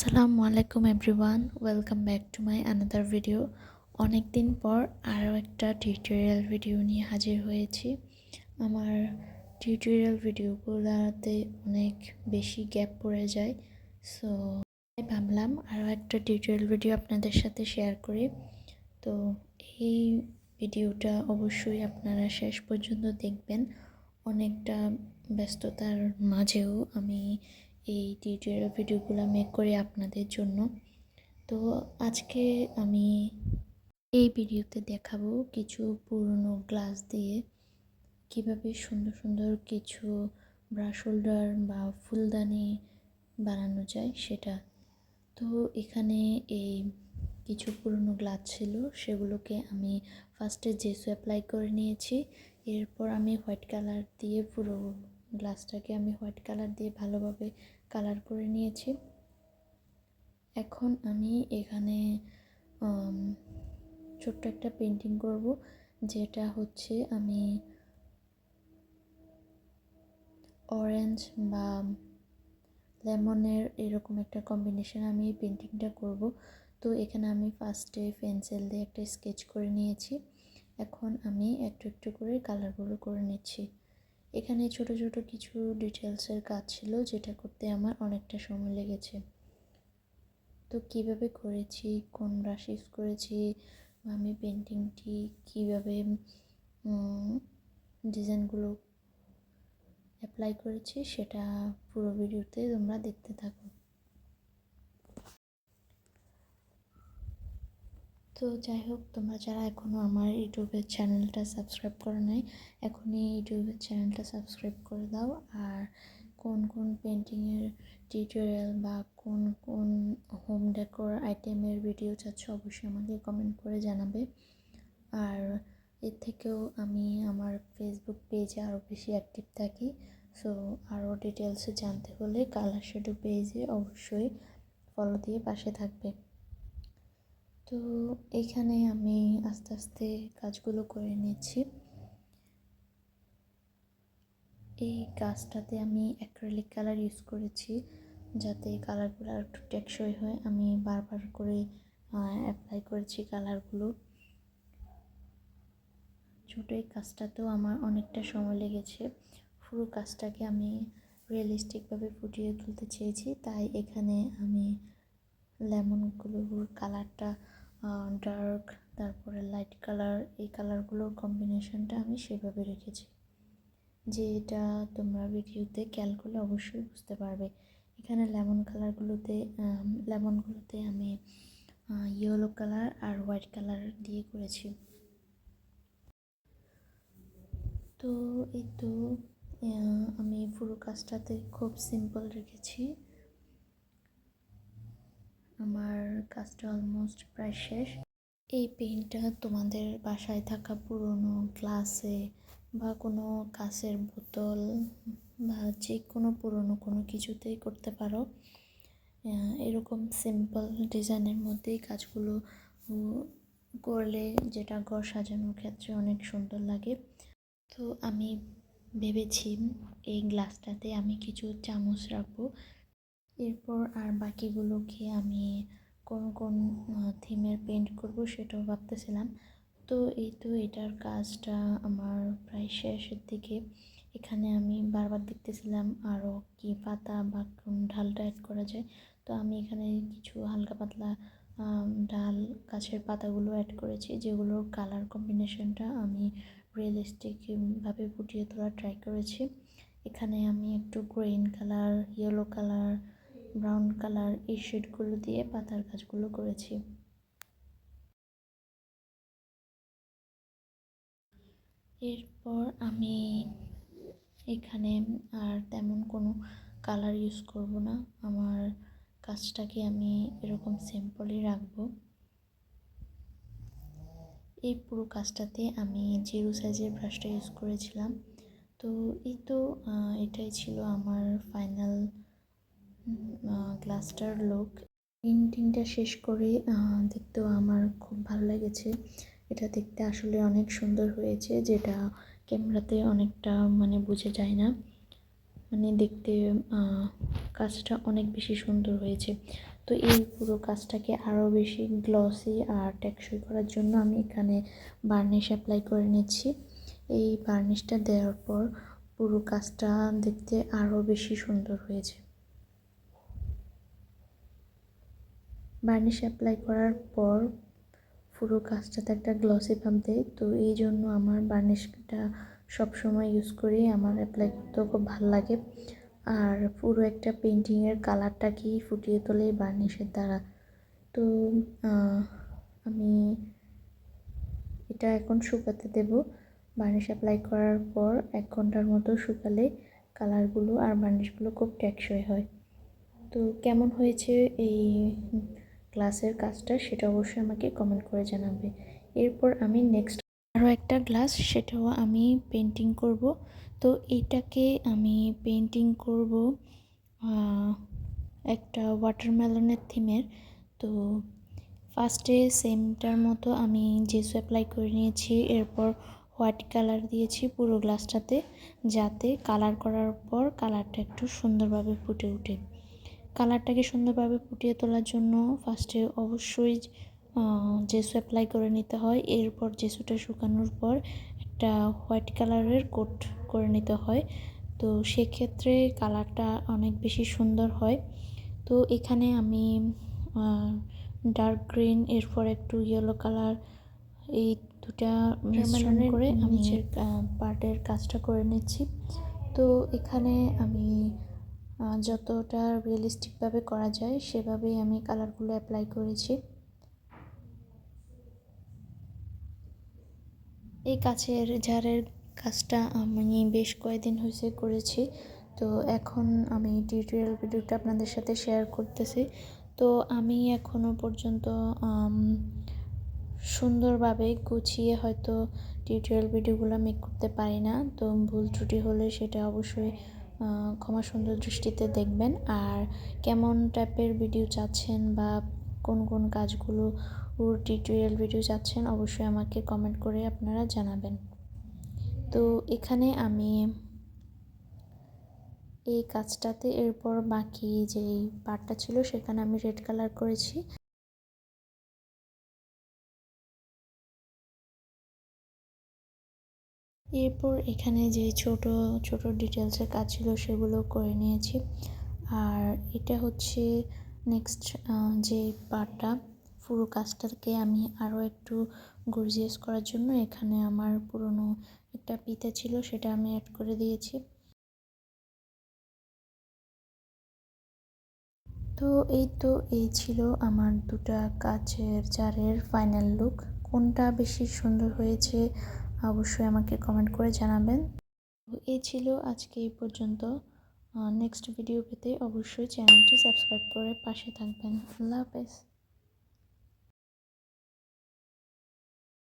আসসালামু আলাইকুম everyone, welcome back to my another video. অনেক দিন পর আরও একটা টিউটোরিয়াল ভিডিও নিয়ে হাজির হয়েছি। আমার টিউটোরিয়াল ভিডিওগুলোতে অনেক বেশি গ্যাপ পড়ে যায়, সো ভাবলাম আরও একটা টিউটোরিয়াল ভিডিও আপনাদের সাথে শেয়ার করি। তো এই ভিডিওটা অবশ্যই আপনারা শেষ পর্যন্ত দেখবেন। অনেকটা ব্যস্ততার মাঝেও আমি এই টিউটোরিয়াল ভিডিওগুলো মেক করি আপনাদের জন্য। তো আজকে আমি এই ভিডিওতে দেখাবো কিছু পুরনো গ্লাস দিয়ে কিভাবে সুন্দর সুন্দর কিছু ব্রাশ হোল্ডার বা ফুলদানি বানানো যায় সেটা। তো এখানে এই কিছু পুরনো গ্লাস ছিল, সেগুলোকে আমি ফার্স্টে জেসু অ্যাপ্লাই করে নিয়েছি। এরপর আমি হোয়াইট কালার দিয়ে পুরো গ্লাসটাকে আমি হোয়াইট কালার দিয়ে ভালোভাবে কালার করে নিয়েছি। এখন আমি এখানে ছোট্ট একটা পেন্টিং করব, যেটা হচ্ছে আমি অরেঞ্জ বা লেমনের এরকম একটা কম্বিনেশন আমি এই পেন্টিংটা করব। তো এখানে আমি ফার্স্টে পেন্সিল দিয়ে একটা স্কেচ করে নিয়েছি। এখন আমি একটু একটু করে কালারগুলো করে নিচ্ছি। এখানে ছোট ছোট কিছু ডিটেলসের কাজ ছিল, যেটা করতে আমার অনেকটা সময় লেগেছে। তো কিভাবে করেছি, কোন ব্রাশ ইউজ করেছি, আমি পেন্টিংটি কিভাবে ডিজাইনগুলো অ্যাপ্লাই করেছি, সেটা পুরো ভিডিওতে তোমরা দেখতে থাকো। তো যাই হোক, তোমরা যারা এখনও আমার ইউটিউবের চ্যানেলটা সাবস্ক্রাইব করো নাই, এখনই ইউটিউবের চ্যানেলটা সাবস্ক্রাইব করে দাও। আর কোন কোন পেন্টিংয়ের টিউটোরিয়াল বা কোন কোন হোম ডেকোর আইটেমের ভিডিও চাচ্ছ অবশ্যই আমাকে কমেন্ট করে জানাবে। আর এর থেকেও আমি আমার ফেসবুক পেজে আরও বেশি অ্যাক্টিভ থাকি, সো আরও ডিটেলসে জানতে হলে কালার শেডো পেজে অবশ্যই ফলো দিয়ে পাশে থাকবে। তো এখানে আমি আস্তে আস্তে কাজগুলো করে নিচ্ছি। এই কাজটাতে আমি অ্যাক্রিলিক কালার ইউজ করেছি, যাতে কালারগুলো আর একটু টেকসই হয়। আমি বারবার করে অ্যাপ্লাই করেছি কালারগুলো। ছোটো এই কাজটাতেও আমার অনেকটা সময় লেগেছে। পুরো কাজটাকে আমি রিয়েলিস্টিকভাবে ফুটিয়ে তুলতে চেয়েছি, তাই এখানে আমি লেমনগুলোর কালারটা ডার্ক, তারপরে লাইট কালার, এই কালারগুলোর কম্বিনেশনটা আমি সেভাবে রেখেছি, যে এটা তোমরা ভিডিওতে খেয়াল করলে অবশ্যই বুঝতে পারবে। এখানে লেমনগুলোতে আমি ইয়েলো কালার আর হোয়াইট কালার দিয়ে করেছি। তো এই তো আমি পুরো কাজটাতে খুব সিম্পল রেখেছি। আমার কাজটা অলমোস্ট প্রায় শেষ। এই পেইন্টটা তোমাদের বাসায় থাকা পুরনো গ্লাসে বা কোনো কাঁচের বোতল বা যে কোনো পুরনো কোনো কিছুতেই করতে পারো। এরকম সিম্পল ডিজাইনের মধ্যেই কাজগুলো করলে, যেটা ঘর সাজানোর ক্ষেত্রে অনেক সুন্দর লাগে। তো আমি ভেবেছি এই গ্লাসটাতে আমি কিছু চামচ রাখবো। এরপর আর বাকিগুলোকে আমি কোন কোন থিমের পেন্ট করব সেটাও ভাবতেছিলাম। তো এই তো এটার কাজটা আমার প্রায় শেষের দিকে। এখানে আমি বারবার দেখতেছিলাম আরও কি পাতা বা কোন ঢালটা অ্যাড করা যায়। তো আমি এখানে কিছু হালকা পাতলা ডাল গাছের পাতাগুলো অ্যাড করেছি, যেগুলোর কালার কম্বিনেশনটা আমি রিয়েলিস্টিকভাবে ফুটিয়ে তোলার ট্রাই করেছি। এখানে আমি একটু green colour, yellow colour, brown colour এই শেডগুলো দিয়ে পাতার কাজগুলো করেছি। এরপর আমি এখানে আর তেমন কোনো কালার ইউজ করব না, আমার কাজটাকে আমি এরকম সিম্পলই রাখবো। এই পুরো কাজটাতে আমি জিরো সাইজের ব্রাশটা ইউজ করেছিলাম। তো এই তো এটাই ছিল আমার ফাইনাল গ্লাসটার লুক। পেন্টিংটা শেষ করে দেখতেও আমার খুব ভালো লেগেছে। এটা দেখতে আসলে অনেক সুন্দর হয়েছে, যেটা ক্যামেরাতে অনেকটা বোঝা যায় না। মানে দেখতে কাজটা অনেক বেশি সুন্দর হয়েছে। তো এই পুরো কাজটাকে আরও বেশি গ্লসি আর টেকসই করার জন্য আমি এখানে বার্নিশ অ্যাপ্লাই করে নিচ্ছি। এই বার্নিশটা দেওয়ার পর পুরো কাজটা দেখতে আরও বেশি সুন্দর হয়েছে। বার্নিশ অ্যাপ্লাই করার পর পুরো কাজটাতে একটা গ্লসি ভাব দেয়, তো এই জন্য আমার বার্নিশটা সবসময় ইউজ করি, আমার অ্যাপ্লাই করতেও খুব ভালো লাগে। আর পুরো একটা পেন্টিংয়ের কালারটাকেই ফুটিয়ে তোলে এই বার্নিশের দ্বারা। তো আমি এটা এখন শুকাতে দেব। বার্নিশ অ্যাপ্লাই করার পর 1 ঘন্টার মতো শুকালে কালারগুলো আর বার্নিশগুলো খুব টেকসই হয়। তো কেমন হয়েছে এই গ্লাসের কাজটা সেটা অবশ্যই আমাকে কমেন্ট করে জানাবে। এরপর আমি নেক্সট আরও একটা গ্লাস, সেটাও আমি পেন্টিং করব। তো এটাকে আমি পেন্টিং করব একটা ওয়াটারমেলনের থিমের। তো ফার্স্টে সেমটার মতো আমি জেসু অ্যাপ্লাই করে নিয়েছি, এরপর হোয়াইট কালার দিয়েছি পুরো গ্লাসটাতে, যাতে কালার করার পর কালারটা একটু সুন্দরভাবে ফুটে ওঠে। কালারটাকে সুন্দরভাবে ফুটিয়ে তোলার জন্য ফার্স্টে অবশ্যই জেসু অ্যাপ্লাই করে নিতে হয়। এরপর জেসুটা শুকানোর পর একটা হোয়াইট কালারের কোট করে নিতে হয়। তো সেক্ষেত্রে কালারটা অনেক বেশি সুন্দর হয়। তো এখানে আমি ডার্ক গ্রিন, এরপর একটু ইয়েলো কালার, এই দুটা মিশ্রণ করে আমি নিচের পার্টের কাজটা করে নিচ্ছি। তো এখানে আমি যতটা রিয়েলিস্টিকভাবে করা যায় সেভাবেই আমি কালারগুলো অ্যাপ্লাই করেছি। এই কাছের জারের কাজটা আমি বেশ কয়েকদিন হয়েছে করেছি। তো এখন আমি টিউটোরিয়াল ভিডিওটা আপনাদের সাথে শেয়ার করতেছি। তো আমি এখনও পর্যন্ত সুন্দরভাবে গুছিয়ে হয়তো টিউটোরিয়াল ভিডিওগুলো মেক করতে পারি না। তো ভুল ত্রুটি হলে সেটা অবশ্যই ক্ষমা সুন্দর দৃষ্টিতে দেখবেন। আর কেমন টাইপের ভিডিও চাচ্ছেন বা কোন কোন কাজগুলো টিউটোরিয়াল ভিডিও চাচ্ছেন অবশ্যই আমাকে কমেন্ট করে আপনারা জানাবেন। তো এখানে আমি এই কাজটাতে এরপর বাকি যেই পার্টটা ছিল সেখানে আমি রেড কালার করেছি। এরপর এখানে যে ছোট ছোট ডিটেলসের কাজ ছিল সেগুলো করে নিয়েছি। আর এটা হচ্ছে নেক্সট যে পার্টটা, পুরো কাজটাকে আমি আরও একটু গর্জিয়াস করার জন্য এখানে আমার পুরনো একটা পিতা ছিল সেটা আমি অ্যাড করে দিয়েছি। তো এই ছিল আমার দুটা কাচের জারের ফাইনাল লুক। কোনটা বেশি সুন্দর হয়েছে অবশ্যই আমাকে কমেন্ট করে জানাবেন। এই ছিল আজকে এই পর্যন্ত। নেক্সট ভিডিও পেতে অবশ্যই চ্যানেলটি সাবস্ক্রাইব করে পাশে থাকবেন। আল্লাহ হাফেজ।